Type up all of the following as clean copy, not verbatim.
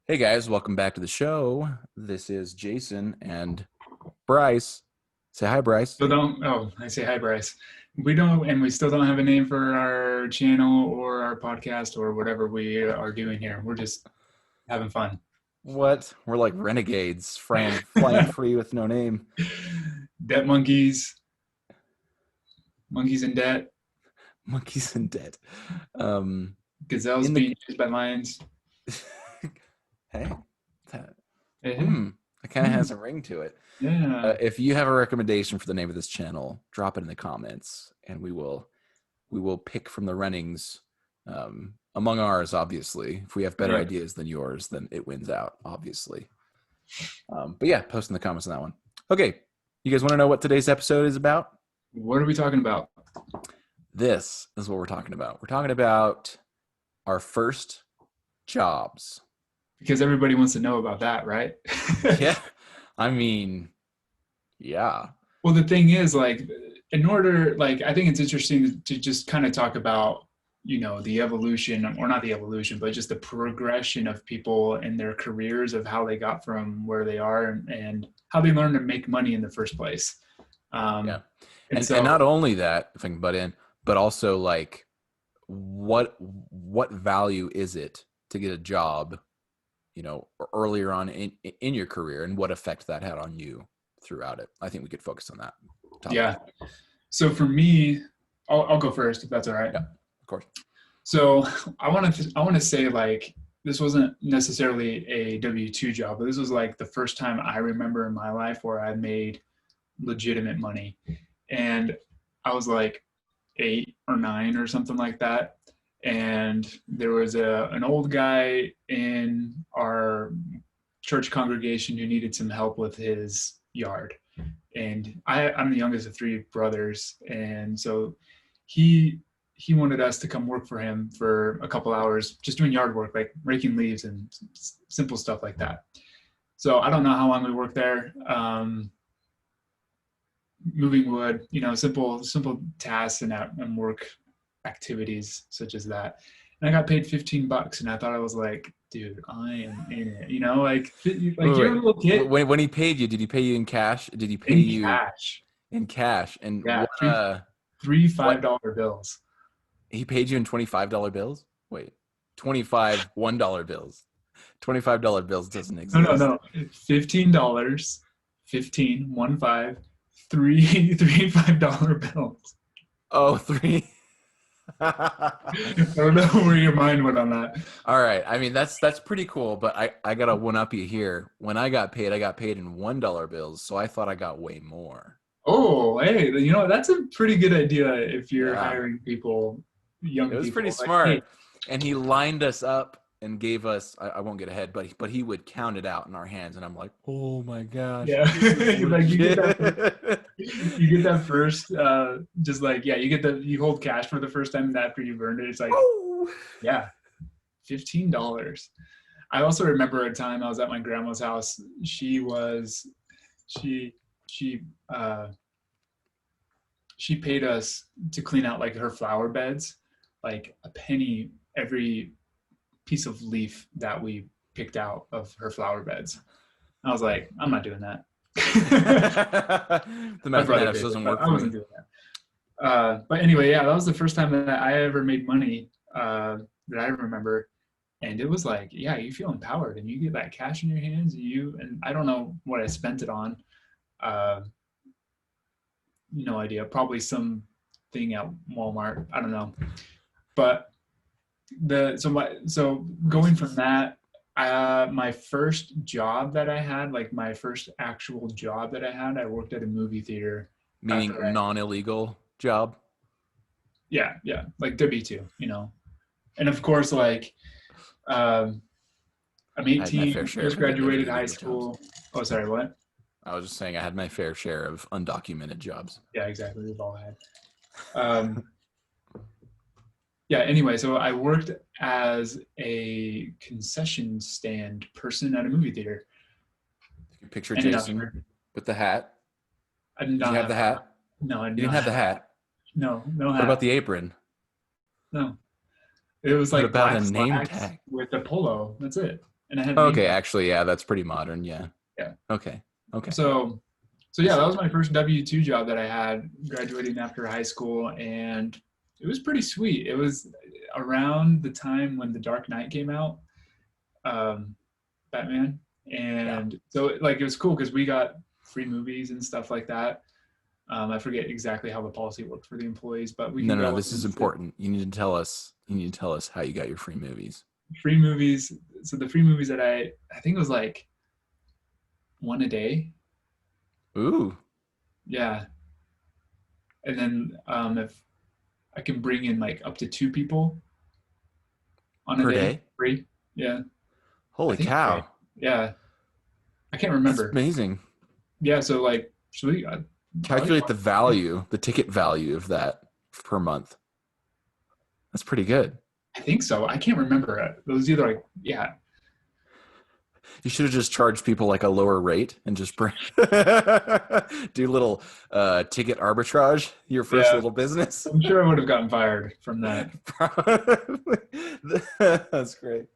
Hey guys, welcome back to the show. This is Jason and Bryce. Say hi, Bryce. Still don't. Oh, I say hi, Bryce. We don't, and we still don't have a name for our channel or our podcast or whatever we are doing here. We're just having fun. What? We're like renegades, flying free with no name. Debt monkeys, monkeys in debt, Monkeys in debt. Um, gazelles in the being chased by lions. hey, that, Hey, hey. hmm, that kind of has a ring to it. Yeah, If you have a recommendation for the name of this channel, drop it in the comments, and we will pick from the runnings among ours. Obviously, if we have better right. ideas than yours, then it wins out. Obviously, but yeah, post in the comments on that one. Okay, you guys want to know what today's episode is about? What are we talking about? This is what we're talking about. We're talking about our first jobs. Because everybody wants to know about that, right? Yeah, I mean, yeah, Well, the thing is, like, in order, like, I think it's interesting to just kind of talk about, the evolution, or not the evolution, but just the progression of people in their careers of how they got from where they are and how they learned to make money in the first place. yeah, Um, and and so, not only that, if I can butt in, but also like what value is it to get a job, earlier on in your career, and what effect that had on you throughout it. I think we could focus on that topic. yeah. So for me, I'll go first if that's all right. Yeah, of course. So I want to say, like, this wasn't necessarily a W-2 job, but this was like the first time I remember in my life where I made legitimate money. And I was like 8 or 9 or something like that. And there was an old guy in our church congregation who needed some help with his yard. And I'm the youngest of three brothers. And so he he wanted us to come work for him for a couple hours, just doing yard work, like raking leaves and simple stuff like that. So I don't know how long we worked there. Moving wood, simple tasks and work activities such as that. And I got paid $15, and I thought, I was like, dude, I am in it. Like Wait, you're a wait. little kid When he paid you, did he pay you in cash? Did he pay in you cash. in cash? And Yeah, what three what $5 bills. he paid you in $25 bills? Wait, 25 $1 bills. $25 bills doesn't No, no, exist. no. $15, 15, 1 5, three $5 bills. Oh, three. I don't know where your mind went on that. All right. I mean, that's pretty cool, but I gotta one up you here. When I got paid in $1 bills, so I thought I got way more. Oh, hey, that's a pretty good idea if you're Yeah, hiring people, it young was pretty people. Like, hey, smart, and he lined us up and gave us. I won't get ahead, but he would count it out in our hands, and I'm like, oh my gosh, yeah, this is like legit. you get that first, just like, yeah, you hold cash for the first time after you've earned it. It's like, Woo! yeah, $15. I also remember a time I was at my grandma's house. She she uh she paid us to clean out like her flower beds, like a penny every piece of leaf that we picked out of her flower beds. I was like, I'm not doing that. The My brother mathematics did it, doesn't but work I for wasn't me. doing that. But anyway, yeah, that was the first time that I ever made money, that I remember. And it was like, yeah, you feel empowered and you get that cash in your hands, and I don't know what I spent it on. Uh, no idea. Probably some thing at Walmart. I don't know. But so going from that, my first job that I had, like my first actual job that I had, I worked at a movie theater after Meaning non-illegal job. yeah, like W-2. And of course, like, um, I'm I had my 18, fair share just of graduated high illegal jobs. school. Oh, sorry, what? I was just saying I had my fair share of undocumented jobs. Yeah, exactly. We've all had. Um, yeah, anyway, so I worked as a concession stand person at a movie theater. You picture And Jason with the hat. I did Did you not have have the a hat. hat? No, I did You didn't not have the have a hat. hat. No, no What about hat. the apron? No. It was What like about a black name slacks tag? with a polo. That's it. and I had name Okay, badge. actually, yeah, that's pretty modern. Yeah. Yeah. Okay. Okay. So I yeah, that see. was my first W-2 job that I had graduating after high school, and it was pretty sweet. It was around the time when The Dark Knight came out, um, Batman, Yeah. and so like it was cool because we got free movies and stuff like that. I forget exactly how the policy worked for the employees, but we No, could no, no. go This and is sit important. You need to tell us. You need to tell us how you got your free movies. free movies. So the free movies that I think it was like one a day. Ooh, Yeah, and then if I can bring in like up to two people on a per day day. free. Yeah, I Holy think right. cow, Yeah, I can't that's remember. amazing. Yeah, so like sweet. Probably Calculate the value, the ticket value of that per month. That's pretty good. I think so. I can't remember it. It was either like yeah. You should have just charged people like a lower rate and just bring do little ticket arbitrage, your first Yeah, little business. I'm sure I would have gotten fired from that. That's great.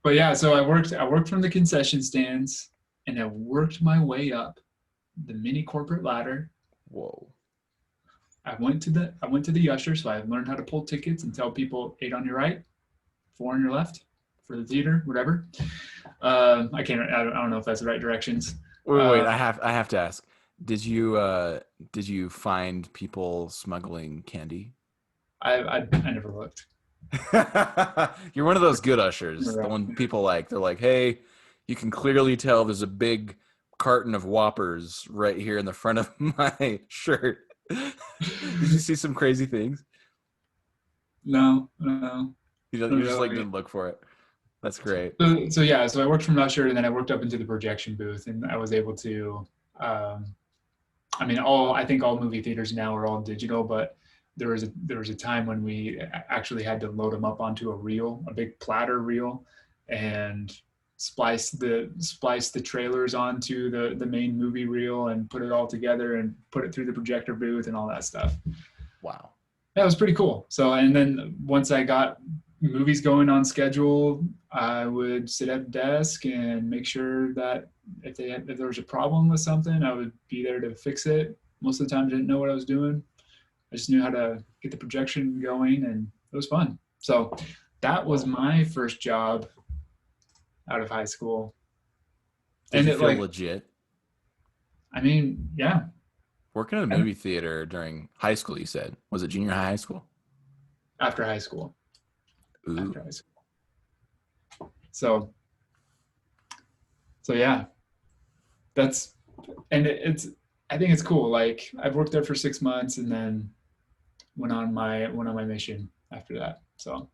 But yeah, so I worked from the concession stands and I worked my way up the mini corporate ladder. Whoa. I went to the usher, so I learned how to pull tickets and tell people 8 on your right, 4 on your left for the theater, whatever. I don't know if that's the right directions. Wait, Uh, I have to ask. Did you find people smuggling candy? I never looked. You're one of those good ushers. The Never, one people like. They're like, hey, you can clearly tell there's a big carton of Whoppers right here in the front of my shirt. Did you see some crazy things? no, no, You not just like really. didn't look for it. That's great. So yeah, so I worked from usher and then I worked up into the projection booth and I was able to. Um, I mean, I think all movie theaters now are all digital, but there was a time when we actually had to load them up onto a reel, a big platter reel, and splice the trailers onto the main movie reel and put it all together and put it through the projector booth and all that stuff. Wow. That was pretty cool. So, and then once I got movies going on schedule, I would sit at the desk and make sure that if there was a problem with something, I would be there to fix it. Most of the time, I didn't know what I was doing. I just knew how to get the projection going, and it was fun. So, that was Whoa. my first job out of high school. Did And you it feel like, legit I mean, yeah, working in a movie theater during high school? You said, was it junior high school? after high school, Ooh, after high school. So, so yeah, that's and it's I think it's cool. Like I've worked there for 6 months and then went on my mission after that. So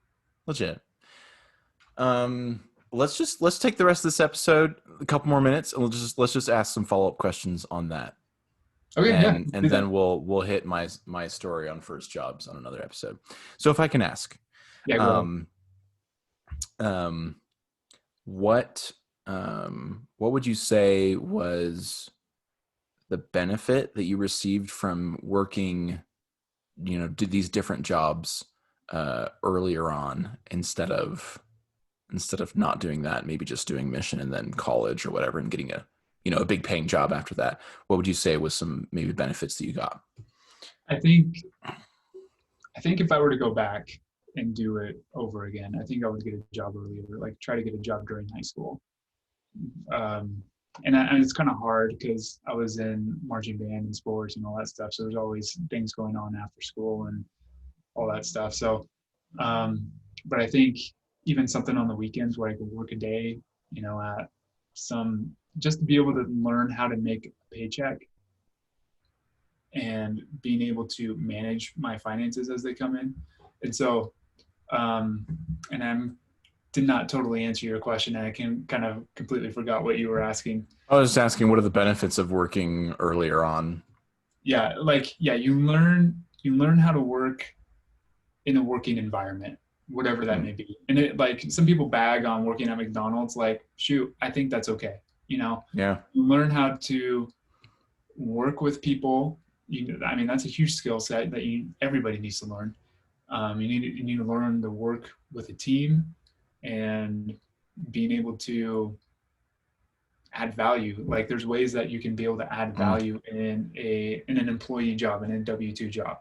legit. Let's take the rest of this episode a couple more minutes, and let's just ask some follow up questions on that, okay, yeah, and do that. then we'll hit my story on first jobs on another episode. So if I can ask, Yeah, go ahead. um, um, what what would you say was the benefit that you received from working, did these different jobs earlier on instead of not doing that, maybe just doing mission and then college or whatever and getting a big paying job after that? What would you say was some maybe benefits that you got? I think I think if I were to go back and do it over again, I think I would get a job earlier, like try to get a job during high school. Um, and it's kind of hard because I was in marching band and sports and all that stuff. So there's always things going on after school and all that stuff. So, um, but I think even something on the weekends where I could work a day, at just to be able to learn how to make a paycheck and being able to manage my finances as they come in. And so, um, and I'm did not totally answer your question. And I can kind of completely forgot what you were asking. I was just asking, what are the benefits of working earlier on? Yeah, like yeah, you learn how to work in a working environment, whatever that Hmm. may be. And it like some people bag on working at McDonald's, like, shoot, I think that's okay. Yeah. You learn how to work with people. I mean, that's a huge skill set that everybody needs to learn. You need to learn to work with a team and being able to add value. Like there's ways that you can be able to add value in an employee job, in a W-2 job.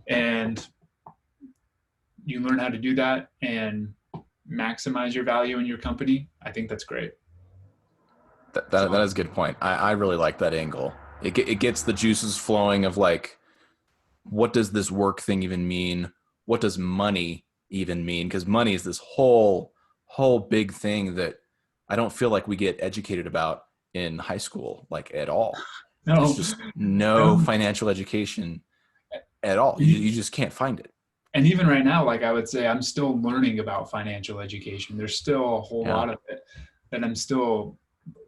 And you learn how to do that and maximize your value in your company. I think that's great. That is a good point. I really like that angle. It gets the juices flowing of like, what does this work thing even mean? What does money even mean? Because money is this whole big thing that I don't feel like we get educated about in high school, like at all. No, There's just no financial education at all. You just can't find it. And even right now, like I would say, I'm still learning about financial education. There's still a whole lot of it that I'm still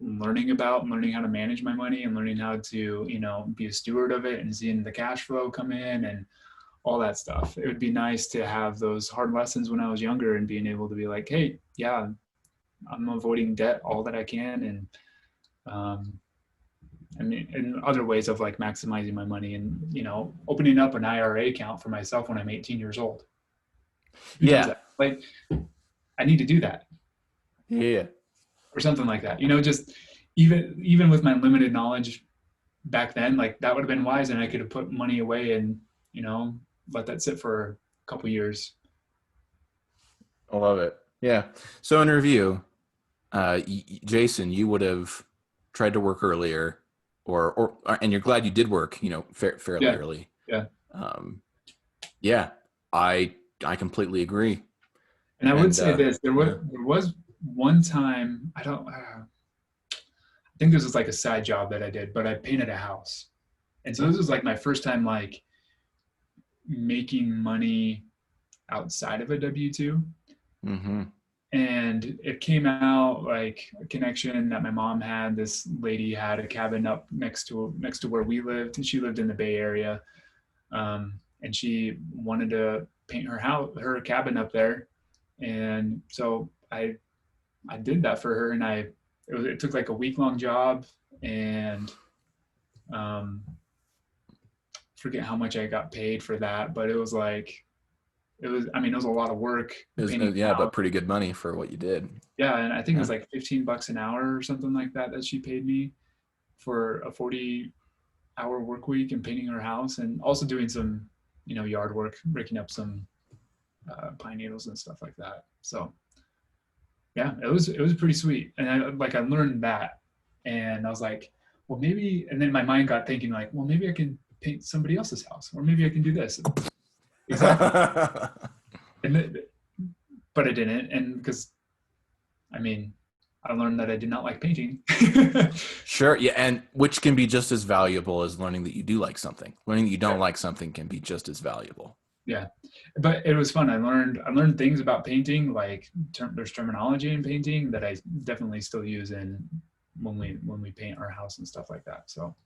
learning about, learning how to manage my money and learning how to, you know, be a steward of it and seeing the cash flow come in and all that stuff. It would be nice to have those hard lessons when I was younger and being able to be like, hey, yeah, I'm avoiding debt all that I can. And I mean, in other ways of like maximizing my money and, you know, opening up an IRA account for myself when I'm 18 years old. Who does that? Like, I need to do that. Yeah. Or something like that. You know, just even with my limited knowledge back then, like that would have been wise, and I could have put money away and, you know, let that sit for a couple years. I love it. Yeah. So in review, Jason, you would have tried to work earlier, or and you're glad you did work, you know, fairly early. Yeah. Yeah. I completely agree. And I would say this: there was one time, I think this was like a side job that I did, but I painted a house, and so this was like my first time like making money outside of a W-2. Mm-hmm. And it came out like a connection that my mom had. This lady had a cabin up next to where we lived, and she lived in the Bay Area, and she wanted to paint her cabin up there, and so I did that for her, and it took like a week-long job, and forget how much I got paid for that, but it was a lot of work. But pretty good money for what you did. Yeah, and I think it was like $15 an hour or something like that she paid me for a 40-hour work week and painting her house, and also doing some, you know, yard work, breaking up some pine needles and stuff like that. So yeah, it was pretty sweet. And I learned that, and I was like, well, maybe, and then my mind got thinking like, well, maybe I can paint somebody else's house, or maybe I can do this. Exactly. But I didn't. And because, I mean, I learned that I did not like painting. Sure. Yeah. And which can be just as valuable as learning that you do like something. Learning that you don't like something can be just as valuable. Yeah. But it was fun. I learned things about painting, like there's terminology in painting that I definitely still use when we paint our house and stuff like that. So,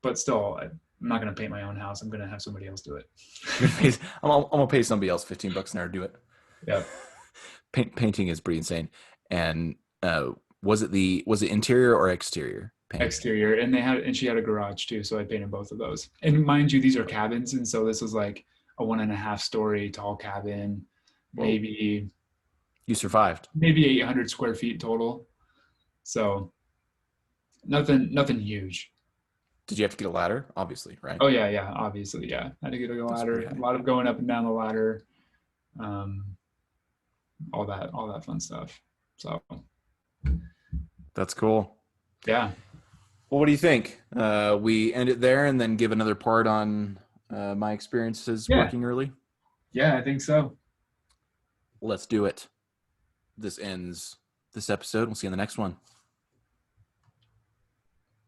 but still, I'm not going to paint my own house. I'm going to have somebody else do it. I'm going to pay somebody else $15 an hour to do it. Yeah. Painting is pretty insane. And was it interior or exterior painting? Exterior, and she had a garage too, so I painted both of those. And mind you, these are cabins, and so this was like a 1.5 story tall cabin. Whoa. Maybe you survived. Maybe 800 square feet total. So nothing huge. Did you have to get a ladder? Obviously, right? Oh yeah, obviously, yeah. I had to get a ladder. A lot of going up and down the ladder. All that fun stuff. So that's cool. Yeah. Well, what do you think? We end it there and then give another part on my experiences working early? Yeah, I think so. Let's do it. This ends this episode. We'll see you in the next one.